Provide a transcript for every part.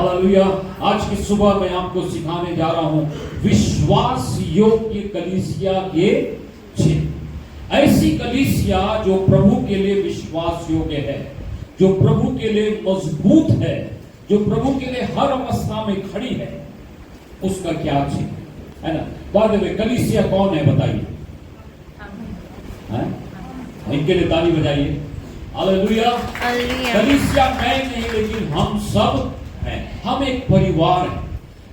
Hallelujah. आज की सुबह मैं आपको सिखाने जा रहा हूं विश्वास योग्य कलीसिया के चिन्ह। ऐसी कलीसिया जो प्रभु के लिए विश्वास योग्य है, जो प्रभु के लिए मजबूत है, जो प्रभु के लिए हर अवस्था में खड़ी है, उसका क्या चिन्ह है ना। बाद में कलीसिया कौन है बताइए, इनके लिए ताली बजाइए। हालेलुया। कलीसिया मैं नहीं लेकिन हम सब हैं, हम एक परिवार हैं।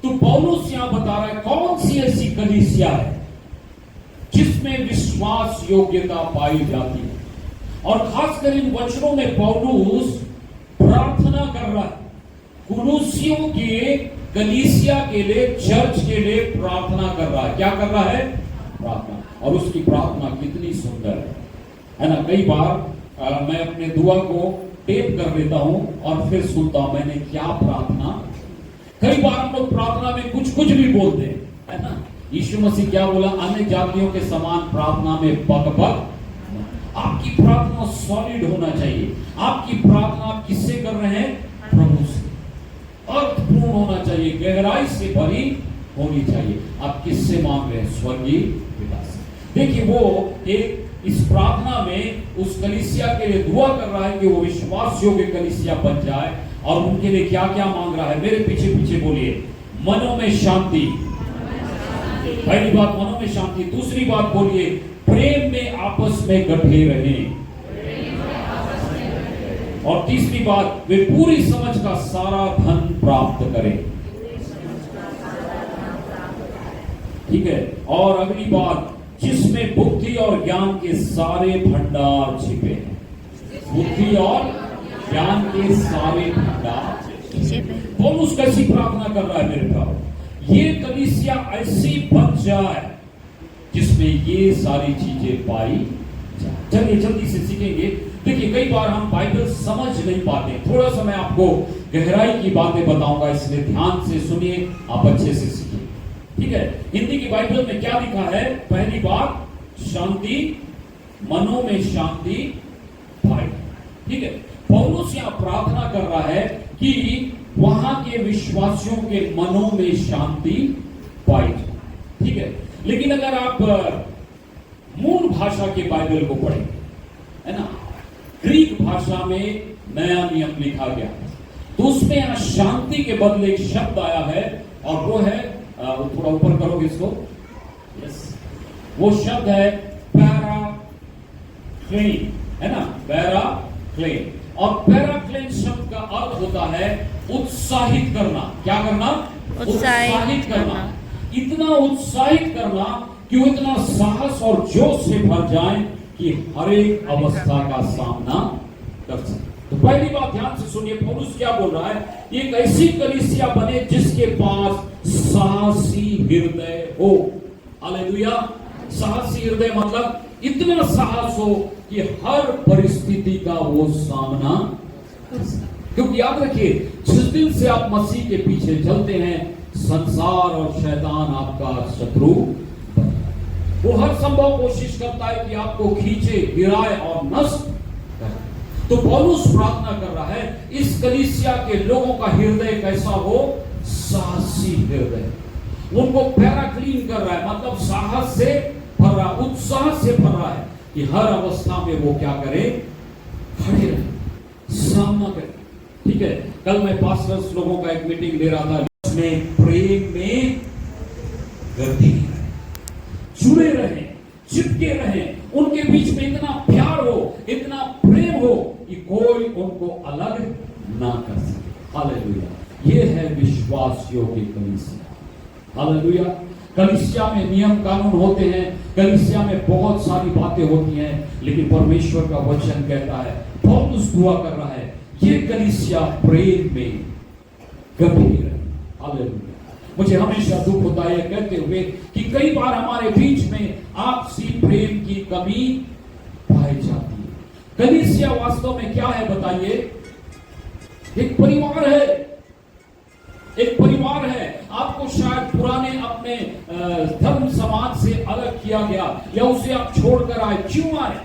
तो पौलुस यहां बता रहा है कौन सी ऐसी कलीसिया है जिसमें विश्वास योग्यता पाई जाती है। और खासकर इन वचनों में पौलुस प्रार्थना कर रहा है, कुलुसियों के कलीसिया के लिए, चर्च के लिए प्रार्थना कर रहा है। क्या कर रहा है? प्रार्थना। और उसकी प्रार्थना कितनी सुंदर है ना। कई बार मैं अपने दुआ को टेप कर लेता हूं और फिर सुनता हूं मैंने क्या प्रार्थना। कई बार हम लोग प्रार्थना में कुछ कुछ भी बोलते हैं, है ना। यीशु मसीह क्या बोला? अन्य जातियों के समान प्रार्थना में बक। आपकी प्रार्थना सॉलिड होना चाहिए। आपकी प्रार्थना आप किससे कर रहे हैं? प्रभु से। अर्थपूर्ण होना चाहिए, गहराई से भरी होनी चाहिए। आप किससे मांग रहे हैं? स्वर्गीय पिता से। देखिए वो एक इस प्रार्थना में उस कलीसिया के लिए दुआ कर रहा है कि वो विश्वास योग्य कलीसिया बन जाए। और उनके लिए क्या क्या मांग रहा है? मेरे पीछे पीछे बोलिए। मनों में शांति। पहली बात मनों में शांति। दूसरी बात बोलिए प्रेम में आपस में गठे रहें। और तीसरी बात वे पूरी समझ का सारा धन प्राप्त करें। ठीक है। और अगली बात जिसमें बुद्धि और ज्ञान के सारे भंडार छिपे हैं। बुद्धि और ज्ञान के सारे भंडार। पौलुस कैसी प्रार्थना कर रहा है मेरे भाव? ये कलीसिया ऐसी बन जाए जिसमें ये सारी चीजें पाई जाए। चलिए जल्दी से सीखेंगे। देखिए कई बार हम बाइबल समझ नहीं पाते। थोड़ा सा मैं आपको गहराई की बातें बताऊंगा, इसलिए ध्यान से सुनिए, आप अच्छे से सीखिए। ठीक है। हिंदी की बाइबल में क्या लिखा है? पहली बात शांति, मनों में शांति पाई। ठीक है। पौलुस यहां प्रार्थना कर रहा है कि वहां के विश्वासियों के मनों में शांति पाई जाए। ठीक है। लेकिन अगर आप मूल भाषा के बाइबल को पढ़ें, है ना, ग्रीक भाषा में नया नियम लिखा गया, तो उसमें यहां शांति के बदले एक शब्द आया है और वो है, थोड़ा ऊपर करोगे इसको, यस, वो शब्द है पैराक्लेन, है ना, पैराक्लेन। और पैराक्लेन शब्द का अर्थ होता है उत्साहित करना। क्या करना? उत्साहित करना। इतना उत्साहित करना कि वो इतना साहस और जोश से भर जाए कि हर एक अवस्था का सामना कर सके। तो पहली बात ध्यान से सुनिए, पौलुस क्या बोल रहा है? एक ऐसी कलीसिया बने जिसके पास साहसी हृदय हो। हालेलुया। साहसी हृदय मतलब इतना साहस हो कि हर परिस्थिति का वो सामना। क्योंकि याद रखिए, जिस दिन से आप मसीह के पीछे चलते हैं, संसार और शैतान आपका शत्रु। वो हर संभव कोशिश करता है कि आपको खींचे, गिराए और नष्ट करे। तो पौलुस प्रार्थना कर रहा है इस कलीसिया के लोगों का हृदय कैसा हो? साहसी हृदय। उनको पैराक्लीन कर रहा है, मतलब साहस से भर रहा, उत्साह से भर रहा है कि हर अवस्था में वो क्या करे? खड़े रहे, सामना करे। ठीक है। कल मैं पास्टर्स लोगों का एक मीटिंग ले रहा था, उसमें प्रेम में गति रहे, जुड़े रहे, चिपके रहे, उनके बीच में इतना प्यार हो, इतना प्रेम हो कि कोई उनको अलग ना कर सके। हालेलुया। ये है विश्वास योग्य कलीसिया। हालेलुया। कलीसिया में नियम कानून होते हैं, कलीसिया में बहुत सारी बातें होती हैं, लेकिन परमेश्वर का वचन कहता है, पौलुस दुआ कर रहा है, ये कलीसिया प्रेम में गंभीर है। हालेलुया। मुझे हमेशा दुख होता है कहते हुए कि कई बार हमारे बीच में आपसी प्रेम की कमी पाई जाती है। कलीसिया वास्तव में क्या है बताइए? एक परिवार है। एक परिवार है। आपको शायद पुराने अपने धर्म समाज से अलग किया गया या उसे आप छोड़कर आए। क्यों आए?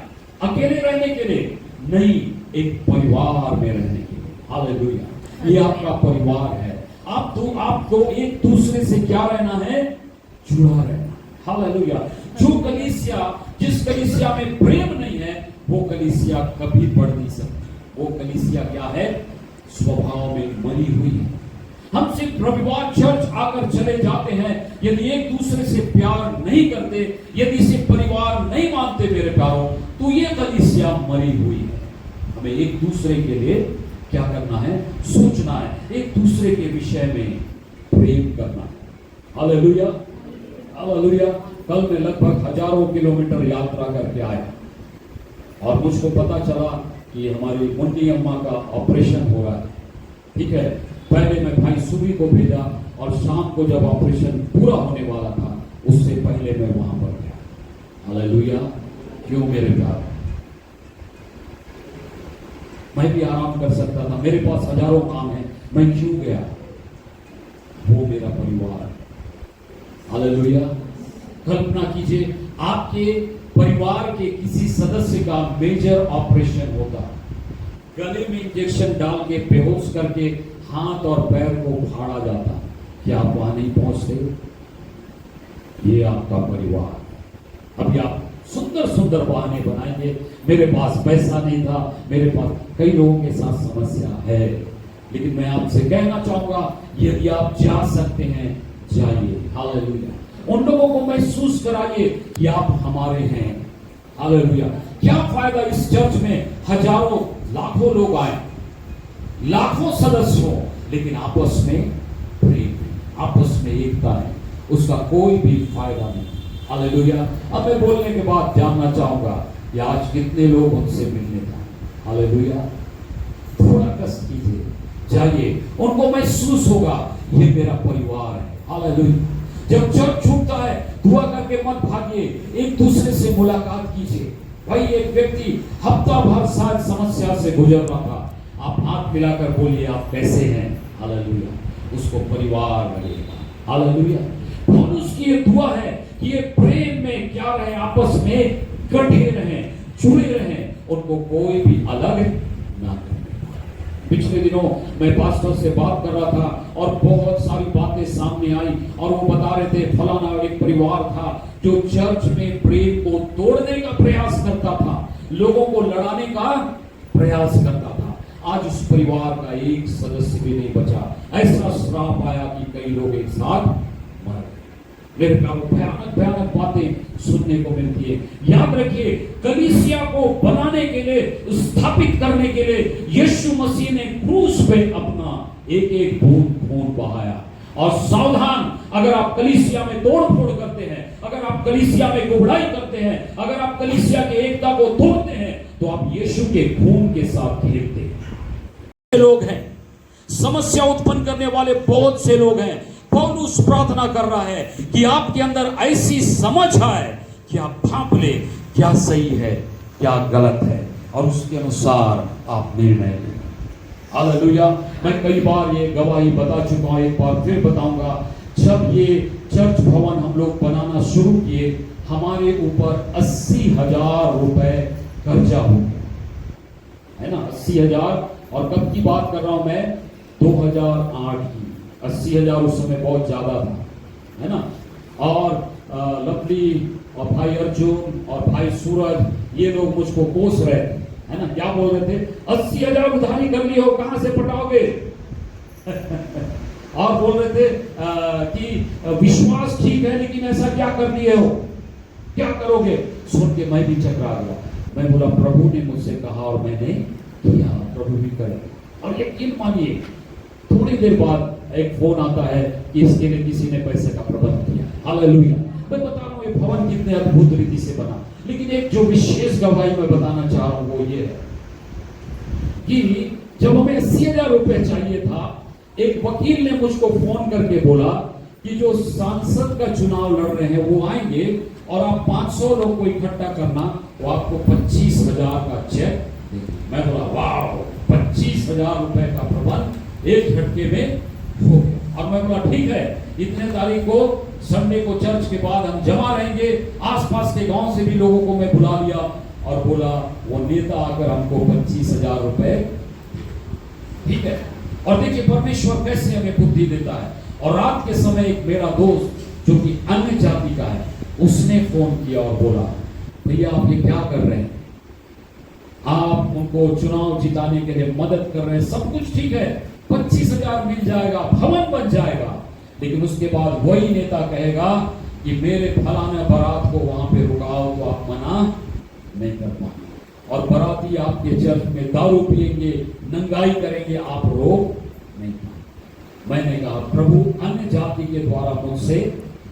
अकेले रहने के लिए नहीं, एक परिवार में रहने के लिए। हालेलुया। ये आपका परिवार है। आपको एक दूसरे से क्या रहना है? जुड़ा रहना। हालेलुया। जो कलीसिया, जिस कलीसिया में प्रेम नहीं है, वो कलीसिया कभी बढ़ नहीं सकती। वो कलीसिया क्या है? स्वभाव में मरी हुई है। हम सिर्फ रविवार चर्च आकर चले जाते हैं, यदि एक दूसरे से प्यार नहीं करते, यदि इसे परिवार नहीं मानते मेरे प्यारों, तो ये कलीसिया मरी हुई है। हमें एक दूसरे के लिए क्या करना है? सोचना है, एक दूसरे के विषय में प्रेम करना है। Hallelujah, hallelujah. कल मैं लगभग हजारों किलोमीटर यात्रा करके आया और मुझको पता चला कि हमारी मुन्नी अम्मा का ऑपरेशन हो रहा है। ठीक है, पहले मैं भाई सुबी को भेजा और शाम को जब ऑपरेशन पूरा होने वाला था, उससे पहले मैं वहां पर गया। हालेलुया। क्यों मेरे प्यार? मैं भी आराम कर सकता था, मेरे पास हजारों काम है, मैं क्यों गया? वो मेरा परिवार है। हालेलुया। कल्पना कीजिए, आपके परिवार के किसी सदस्य का मेजर ऑपरेशन होता, गले में इंजेक्शन डाल के बेहोश करके हाथ और पैर को फाड़ा जाता, क्या आप वहां नहीं पहुंचते? ये आपका परिवार। अभी आप सुंदर सुंदर बहाने बनाएंगे, मेरे पास पैसा नहीं था, मेरे पास, कई लोगों के साथ समस्या है, लेकिन मैं आपसे कहना चाहूंगा, यदि आप जा सकते हैं, जाइए। हालेलुया। उन लोगों को महसूस कराइए कि आप हमारे हैं। हालेलुया। क्या फायदा इस चर्च में हजारों लाखों लोग आए, लाखों सदस्य हो, लेकिन आपस में प्रेम, आपस में एकता है, उसका कोई भी फायदा नहीं। हालेलुया। अब मैं बोलने के बाद जानना चाहूंगा कि आज कितने लोग उनसे मिलने जाए। हालेलुया। थोड़ा कष्ट कीजिए, जाइए, उनको महसूस होगा ये मेरा परिवार है। हालेलुया। जब चर्च छूटता है, दुआ करके मत भागिए, एक दूसरे से मुलाकात कीजिए। भाई एक व्यक्ति हफ्ता भर शायद समस्या से गुजर रहा था, आप हाथ मिलाकर बोलिए आप कैसे हैं। हालेलुया। उसको परिवार लगेगा। हालेलुया। पौलुस की ये दुआ है कि ये प्रेम में क्या रहे, आपस में कटे रहें, जुड़े रहें, उनको कोई भी अलग ना करे। पिछले दिनों मैं पास्टर से बात कर रहा था और बहुत सारी बातें सामने आई और वो बता रहे थे, फलाना एक परिवार था जो चर्च में प्रेम को तोड़ने का प्रयास करता था, लोगों को लड़ाने का प्रयास करता था। आज उस परिवार का एक सदस्य भी नहीं बचा। ऐसा श्राप आया कि कई लोग एक साथ मर गए। मेरे प्यारों, भयानक भयानक बातें सुनने को मिलती है। याद रखिए, कलीसिया को बनाने के लिए, स्थापित करने के लिए यीशु मसीह ने क्रूस पे अपना एक एक बूंद खून बहाया। और सावधान, अगर आप कलीसिया में तोड़फोड़ करते हैं, अगर आप कलीसिया में गुबड़ाई करते हैं, अगर आप कलीसिया की एकता को तोड़ते हैं, तो आप यीशु के खून के साथ खेलते हैं। लोग हैं, समस्या उत्पन्न करने वाले बहुत से लोग हैं। पौलुस प्रार्थना कर रहा है कि आपके अंदर ऐसी समझ आए कि आप भांप ले क्या सही है, क्या गलत है, और उसके अनुसार आप निर्णय लें। हालेलुया। मैं कई बार ये गवाही बता चुका हूं, एक बार फिर बताऊंगा। जब ये चर्च भवन हम लोग बनाना शुरू किए, हमारे ऊपर 80,000 रुपए कर्जा हो गया, है ना। 80,000, और कब की बात कर रहा हूं मैं? 2008 की। 80,000 उस समय बहुत ज्यादा था, है ना। और लवली और भाई अर्जुन और भाई सूरज, ये लोग मुझको कोस रहे थे, है ना। क्या बोल रहे थे? 80,000 उधारी कर ली हो, कहां से पटाओगे? और बोल रहे थे कि विश्वास ठीक है, लेकिन ऐसा क्या कर लिए हो, क्या करोगे? सुन के मैं भी चकरा गया। मैं बोला प्रभु ने मुझसे कहा और मैंने किया, प्रभु भी करे। और यकीन मानिए, थोड़ी देर बाद एक फोन आता है कि इसके लिए किसी ने पैसे का प्रबंध किया। हालेलुया। मैं बता रहा हूँ ये भवन कितने अद्भुत रीति से बना। लेकिन एक जो विशेष गवाही मैं बताना चाह रहा हूँ वो ये है कि जब हमें 80,000 रुपए चाहिए था, एक वकील ने मुझको फोन करके बोला कि जो सांसद का चुनाव लड़ रहे हैं वो आएंगे और आप 500 लोग को इकट्ठा करना, वो आपको 25,000 का चेक देंगे। मैं बोला वाह, 25,000 रुपए का प्रबंध एक झटके में हो गया। और मैं बोला ठीक है, इतने तारीख को संडे को चर्च के बाद हम जमा रहेंगे। आसपास के गांव से भी लोगों को मैं बुला लिया और बोला वो नेता आकर हमको 25,000 रुपए, ठीक है। और देखिए परमेश्वर कैसे हमें बुद्धि देता है। और रात के समय एक मेरा दोस्त जो कि अन्य जाति का है, उसने फोन किया और बोला, भैया आप ये क्या कर रहे हैं, आप उनको चुनाव जिताने के लिए मदद कर रहे हैं, सब कुछ ठीक है, 25,000 मिल जाएगा, भवन बन जाएगा, लेकिन उसके बाद वही नेता कहेगा कि मेरे फलाने बारात को वहां पे रुकाओ तो आप मना नहीं कर पाएंगे, और बाराती आपके चर्च में दारू पिएंगे, नंगाई करेंगे, आप रोक नहीं पाएंगे। मैंने कहा प्रभु अन्य जाति के द्वारा मुझसे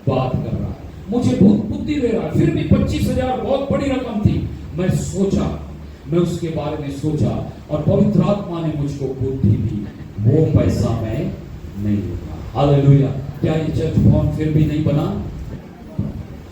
बात कर रहा है, मुझे बहुत बुद्धि दे रहा है, फिर भी 25,000 बहुत बड़ी रकम थी। मैं उसके बारे में सोचा और पवित्र आत्मा ने मुझको बुद्धि दी, वो पैसा मैं नहीं लूंगा। हालेलुया। क्या ये चर्च भवन फिर भी नहीं बना?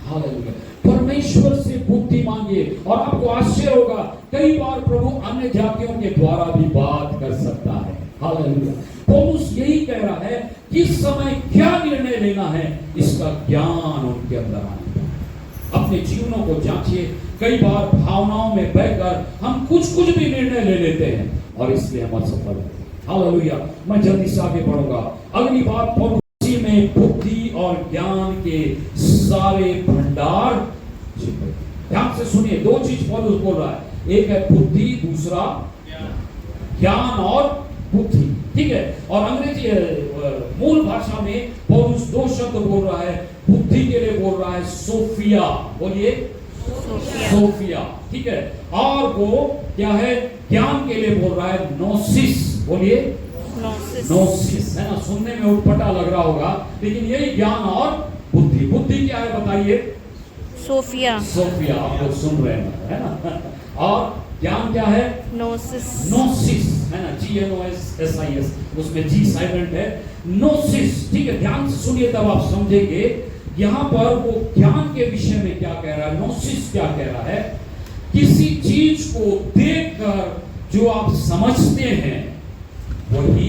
हालेलुया। परमेश्वर से बुद्धि मांगिए और आपको आश्चर्य होगा, कई बार प्रभु अन्य जातियों के द्वारा भी बात कर सकता है। हालेलुया। पौलुस यही कह रहा है, किस समय क्या निर्णय लेना है इसका ज्ञान उनके अंदर आने का। अपने जीवनों को जांचिए, कई बार भावनाओं में बहकर हम कुछ भी निर्णय ले लेते हैं और इसलिए हम असफल होते हैं। हालेलुया। मैं जल्दी से आगे बढ़ूंगा। अगली बात, पौलुस में बुद्धि और ज्ञान के सारे भंडार छिपे। ध्यान से सुनिए, दो चीज पौलुस बोल रहा है, एक है बुद्धि, दूसरा ज्ञान और बुद्धि। ठीक है। और अंग्रेजी मूल भाषा में पौलुस दो शब्द बोल रहा है, बुद्धि के लिए बोल रहा है सोफिया, बोलिए सोफिया। ठीक है। और वो क्या है, ज्ञान के लिए बोल रहा है नोसिस, बोलिए नोसिस। है ना, सुनने में उटपटा लग रहा होगा, लेकिन यही ज्ञान और बुद्धि। बुद्धि क्या है बताइए? सोफिया। सोफिया, आप लोग सुन रहे हैं, है ना। और ज्ञान क्या है? नोसिस। नोसिस, है ना, GNOSIS, उसमें G साइलेंट है, नोसिस। ठीक है, ध्यान से सुनिए तब आप समझेंगे यहां पर वो ज्ञान के विषय में क्या कह रहा है, नोसिस क्या कह रहा है। किसी चीज को देखकर जो आप समझते हैं वही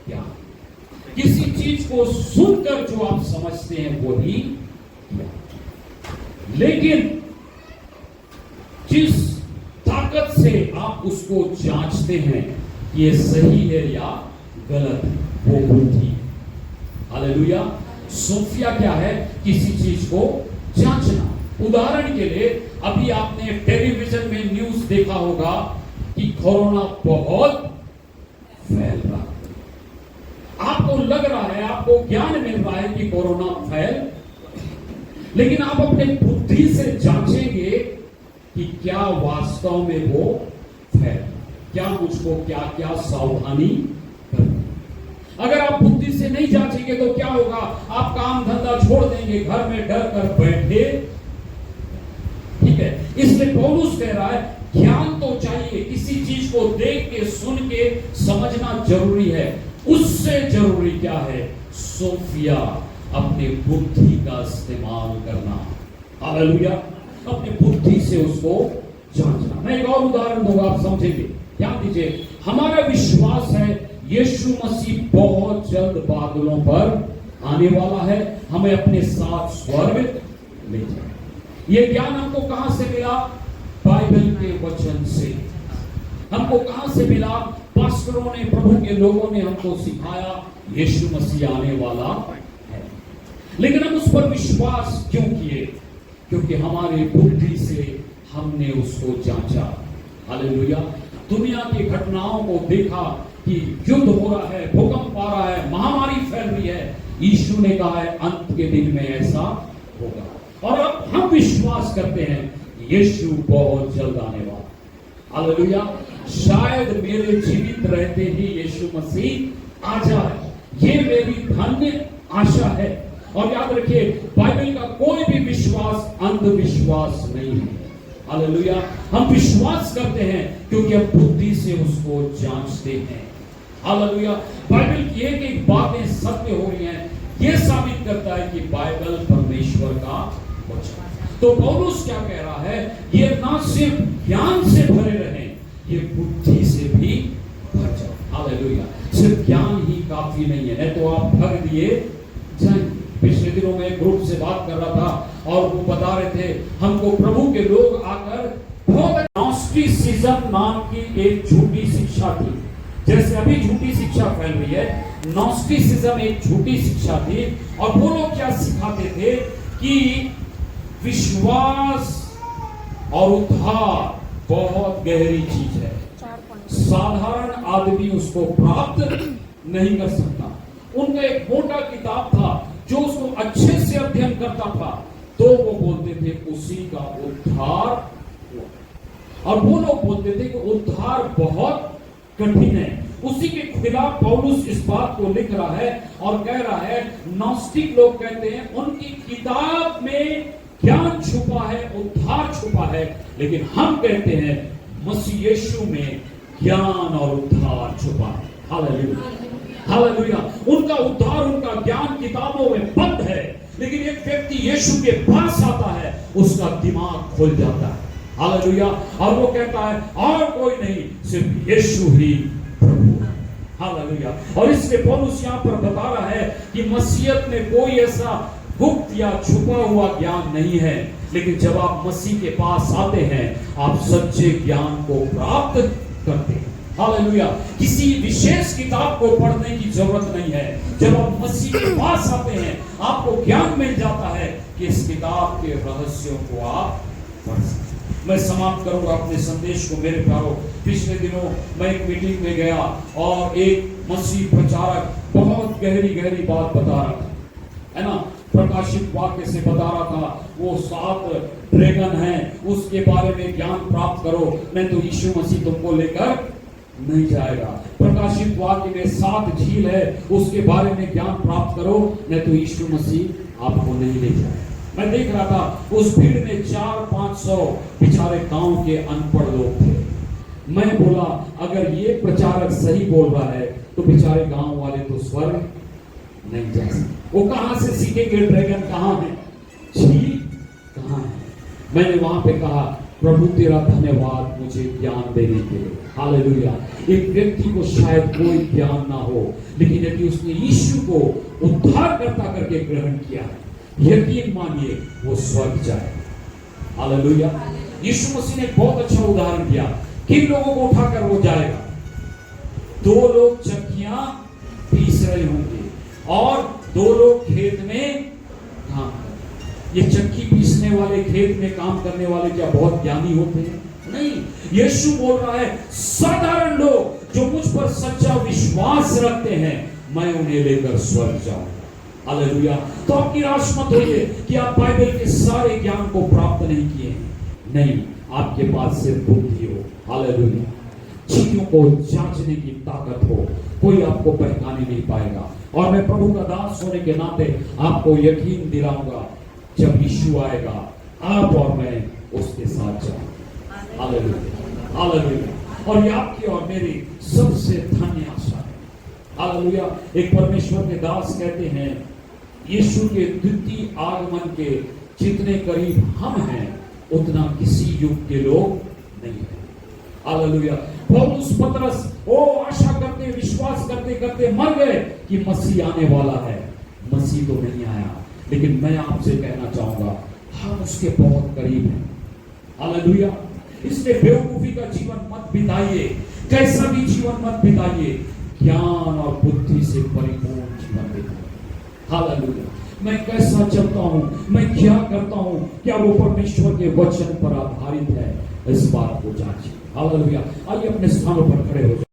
ज्ञान, किसी चीज को सुनकर जो आप समझते हैं वही ज्ञान। लेकिन जिस ताकत से आप उसको जांचते हैं कि ये सही है या गलत है, वो बुद्धि। हालेलुया। सोफिया क्या है? किसी चीज को जांचना। उदाहरण के लिए अभी आपने टेलीविजन में न्यूज देखा होगा कि कोरोना बहुत फैल रहा है। आपको लग रहा है, आपको ज्ञान मिल रहा है कि कोरोना फैल, लेकिन आप अपने बुद्धि से जांचेंगे कि क्या वास्तव में वो फैल, क्या मुझको क्या क्या सावधानी करनी। अगर आप बुद्धि से नहीं जांचेंगे तो क्या होगा, आप काम धंधा छोड़ देंगे, घर में डर कर बैठे। ठीक है। इसलिए पौलुस कह रहा है ज्ञान तो चाहिए, किसी चीज को देख के सुन के समझना जरूरी है, उससे जरूरी क्या है? सोफिया, अपने बुद्धि का इस्तेमाल करना। हालेलुया। अपने बुद्धि से उसको जांचना। मैं एक और उदाहरण दूंगा, आप समझेंगे। ध्यान दीजिए, हमारा विश्वास है यीशु मसीह बहुत जल्द बादलों पर आने वाला है, हमें अपने साथ स्वर्ग ले जाए। यह ज्ञान हमको कहां से मिला? बाइबल के वचन से। हमको कहां से मिला? पास्टरों ने, प्रभु के लोगों ने हमको सिखाया यीशु मसीह आने वाला है। लेकिन हम उस पर विश्वास क्यों किए? क्योंकि हमारी बुद्धि से हमने उसको जांचा। हालेलुया। दुनिया की घटनाओं को देखा कि युद्ध हो रहा है, भूकंप आ रहा है, महामारी फैल रही है। यीशु ने कहा है अंत के दिन में ऐसा होगा, और अब हम विश्वास करते हैं यीशु बहुत जल्द आने वाला। हालेलुया। शायद मेरे जीवित रहते ही यीशु मसीह आ जाए, ये मेरी धन्य आशा है। और याद रखिए, बाइबल का कोई भी विश्वास अंधविश्वास नहीं है। हालेलुया। हम विश्वास करते हैं क्योंकि हम बुद्धि से उसको जांचते हैं। हालेलुया। बाइबल की एक एक बातें सत्य हो रही हैं, यह साबित करता है कि बाइबल परमेश्वर का वचन है। तो पौलुस क्या कह रहा है, ये ना सिर्फ ज्ञान से भरे रहे, ये बुद्धि से भी भर जाओ। हालेलुया। सिर्फ ज्ञान ही काफी नहीं है, नहीं तो आप भर दिए जाएंगे। पिछले दिनों में एक ग्रुप से बात कर रहा था और वो बता रहे थे, हमको प्रभु के लोग आकर बहुत नॉस्टिसिज्म नाम की एक झूठी शिक्षा थी, जैसे अभी झूठी शिक्षा फैल रही है, नॉस्टिसिज्म एक झूठी शिक्षा थी, और वो लोग क्या सिखाते थे कि विश्वास और उद्धार बहुत गहरी चीज है, साधारण आदमी उसको प्राप्त नहीं कर सकता। उनका एक मोटा किताब था, जो उसको अच्छे से अध्ययन करता था तो वो बोलते थे उसी का उद्धार हुआ। और वो लोग बोलते थे कि उद्धार बहुत कठिन है। उसी के खिलाफ पौलुस इस बात को लिख रहा है और कह रहा है, नॉस्टिक लोग कहते हैं उनकी किताब में ज्ञान छुपा है, उद्धार छुपा है, लेकिन हम कहते हैं मसीह यीशु में ज्ञान और उद्धार छुपा है। Hallelujah, hallelujah. उनका उद्धार, उनका ज्ञान किताबों में बंद है, लेकिन एक व्यक्ति यीशु के पास आता है, उसका दिमाग खुल जाता है। हालेलुया। और वो कहता है और कोई नहीं, सिर्फ यीशु ही प्रभु है। हालेलुया। और इसलिए पौलुस यहां पर बता रहा है कि मसीहत में कोई ऐसा गुप्त या छुपा हुआ ज्ञान नहीं है, लेकिन जब आप मसीह के पास आते हैं, आप सच्चे ज्ञान को प्राप्त करते हैं। हालेलुया। किसी विशेष किताब को पढ़ने की जरूरत नहीं है। जब आप मसीह के पास आते हैं, आपको ज्ञान मिल जाता है कि इस किताब के रहस्यों को आप पढ़ सकते हैं। मैं समाप्त करूंगा अपने संदेश को मेरे प्यारों। पिछले दिनों मैं एक मीटिंग में गया और एक मसीह प्रचारक बहुत गहरी गहरी बात बता रहा था, है ना। प्रकाशित वाक्य से बता रहा था, वो 7 ड्रैगन हैं, उसके बारे में ज्ञान प्राप्त करो, नहीं तो यीशु मसीह तुमको लेकर नहीं जाएगा। प्रकाशित वाक्य में 7 झील है, उसके बारे में ज्ञान प्राप्त करो, नहीं तो यीशु मसीह आपको नहीं ले जाएगा। मैं देख रहा था उस भीड़ में 400-500 बेचारे गांव के अनपढ़ लोग थे। मैं बोला अगर ये प्रचारक सही बोल रहा है तो बेचारे गांव वाले तो स्वर्ग नहीं जा सकते। वो कहां से सीखेंगे ड्रैगन कहां है, झील कहां है। मैंने वहां पे कहा प्रभु तेरा धन्यवाद मुझे ज्ञान देने के लिए। हालेलुया। एक व्यक्ति को शायद कोई ज्ञान ना हो, लेकिन यदि उसने यीशु को उद्धारकर्ता करके ग्रहण किया, यकीन मानिए वो स्वर्ग जाए। हालेलुया। यीशु मसीह ने बहुत अच्छा उदाहरण दिया। किन लोगों को उठाकर वो जाएगा? 2 लोग चक्कियां पीस रहे होंगे और 2 लोग खेत में काम कर। ये चक्की पीसने वाले, खेत में काम करने वाले क्या बहुत ज्ञानी होते हैं? नहीं। यीशु बोल रहा है साधारण लोग जो मुझ पर सच्चा विश्वास रखते हैं, मैं उन्हें लेकर स्वर्ग जाऊंगा। हालेलुया। तो आप निराश मत होइए कि आप बाइबल के सारे ज्ञान को प्राप्त नहीं किए हैं। नहीं, आपके पास सिर्फ बुद्धि हो। हालेलुया। चीजों को जांचने की ताकत हो, कोई आपको पहचाने नहीं पाएगा। और मैं प्रभु का दास होने के नाते आपको यकीन दिलाऊंगा, जब यीशु आएगा आप और मैं उसके साथ जाएंगे। Hallelujah, hallelujah. और ये आपकी और मेरी सबसे धन्य आशा है। हालेलुया। एक परमेश्वर के दास कहते हैं, यीशु के द्वितीय आगमन के जितने करीब हम हैं, उतना किसी युग के लोग नहीं है। हालेलुया। पौलुस पतरस आशा करते, विश्वास करते करते मर गए कि मसीह आने वाला है। मसीह तो नहीं आया, लेकिन मैं आपसे कहना चाहूंगा हम उसके बहुत करीब हैं। हालेलुया। इसलिए बेवकूफी का जीवन मत बिताइए, कैसा भी जीवन मत बिताइए, ज्ञान और बुद्धि से परिपूर्ण जीवन बिताइए। हालेलुया। मैं कैसा चलता हूं, मैं क्या करता हूं, क्या वो परमेश्वर के वचन पर आधारित है, इस बात को जांचिए। हालेलुया। आइए अपने स्थानों पर खड़े हो जाए।